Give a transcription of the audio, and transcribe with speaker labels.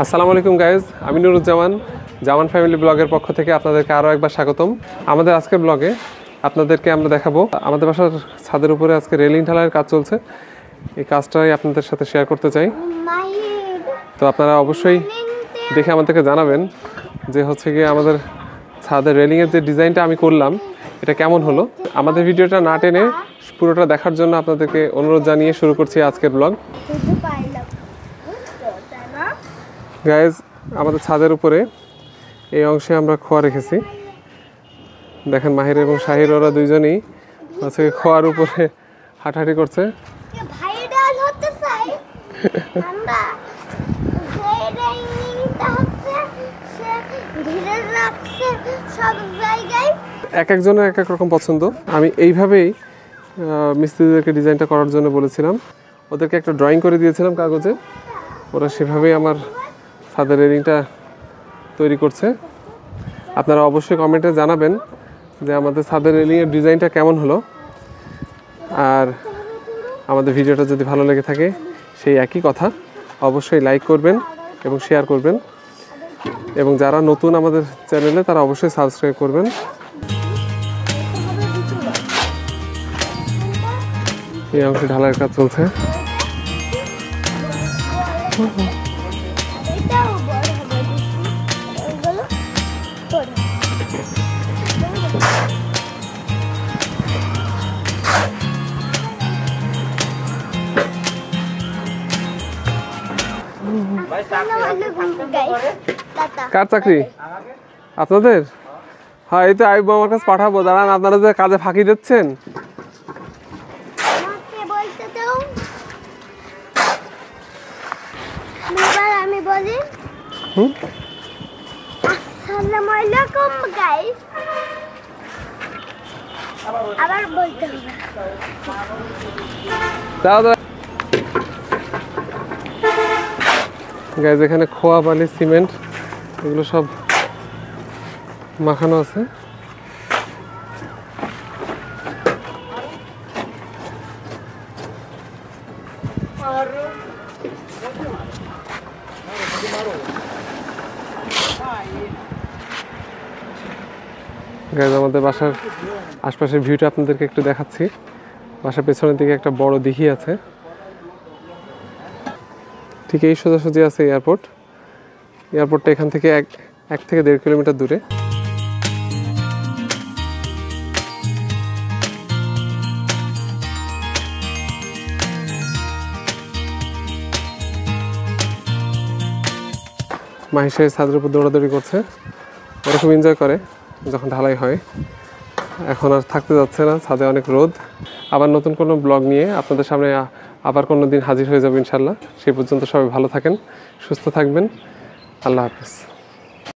Speaker 1: আসসালামু আলাইকুম গাইজ, আমি নুরুজ্জামান জামান ফ্যামিলি ব্লগের পক্ষ থেকে আপনাদেরকে আরও একবার স্বাগতম। আমাদের আজকের ব্লগে আপনাদেরকে আমরা দেখাবো আমাদের বাসার ছাদের উপরে আজকে রেলিং ঢালাইয়ের কাজ চলছে। এই কাজটাই আপনাদের সাথে শেয়ার করতে চাই। তো আপনারা অবশ্যই দেখে আমাদেরকে জানাবেন যে হচ্ছে গিয়ে আমাদের ছাদের রেলিংয়ের যে ডিজাইনটা আমি করলাম এটা কেমন হলো। আমাদের ভিডিওটা না টেনে পুরোটা দেখার জন্য আপনাদেরকে অনুরোধ জানিয়ে শুরু করছি আজকের ব্লগ। গাইজ, আমাদের ছাদের উপরে এই অংশে আমরা খোয়া রেখেছি। দেখেন মাহির এবং শাহির ওরা দুইজনই হচ্ছে খোয়ার উপরে হাঁটাহাঁটি করছে। এক একজনের এক এক রকম পছন্দ। আমি এইভাবেই মিস্ত্রিদেরকে ডিজাইনটা করার জন্য বলেছিলাম, ওদেরকে একটা ড্রয়িং করে দিয়েছিলাম কাগজে, ওরা সেভাবেই আমার ছাদের রেলিংটা তৈরি করছে। আপনারা অবশ্যই কমেন্টে জানাবেন যে আমাদের ছাদের রেলিংয়ের ডিজাইনটা কেমন হলো। আর আমাদের ভিডিওটা যদি ভালো লেগে থাকে সেই একই কথা, অবশ্যই লাইক করবেন এবং শেয়ার করবেন, এবং যারা নতুন আমাদের চ্যানেলে তারা অবশ্যই সাবস্ক্রাইব করবেন। এই অংশে ঢালাইয়ের কাজ চলছে। কার চাকরি? আপনাদের? হ্যাঁ, এই তো আইবু আমার কাছে পাঠাবো। দাঁড়ান, আপনারা যে কাজে ফাঁকি দিচ্ছেন।
Speaker 2: আমি বলি আসসালামু আলাইকুম গাইস, আবার বলতে হবে।
Speaker 1: গাইজ, এখানে খোয়া, বালি, সিমেন্ট এগুলো সব মাখানো আছে। গাইজ, আমাদের বাসার আশপাশের ভিউটা আপনাদেরকে একটু দেখাচ্ছি। বাসার পেছনের দিকে একটা বড় দিঘি আছে, ঠিক এই সোজাসুজি আছে এয়ারপোর্ট। এয়ারপোর্টটা এখান থেকে এক থেকে 1.5 কিলোমিটার দূরে। মাহি সাহেব ছাদের উপর দৌড়াদৌড়ি করছে, ওরা খুব এনজয় করে যখন ঢালাই হয়। এখন আর থাকতে যাচ্ছে না, ছাদে অনেক রোদ। আবার নতুন কোনো ব্লগ নিয়ে আপনাদের সামনে আবার কোনো দিন হাজির হয়ে যাবো ইনশাল্লাহ। সেই পর্যন্ত সবাই ভালো থাকেন, সুস্থ থাকবেন। আল্লাহ হাফেজ।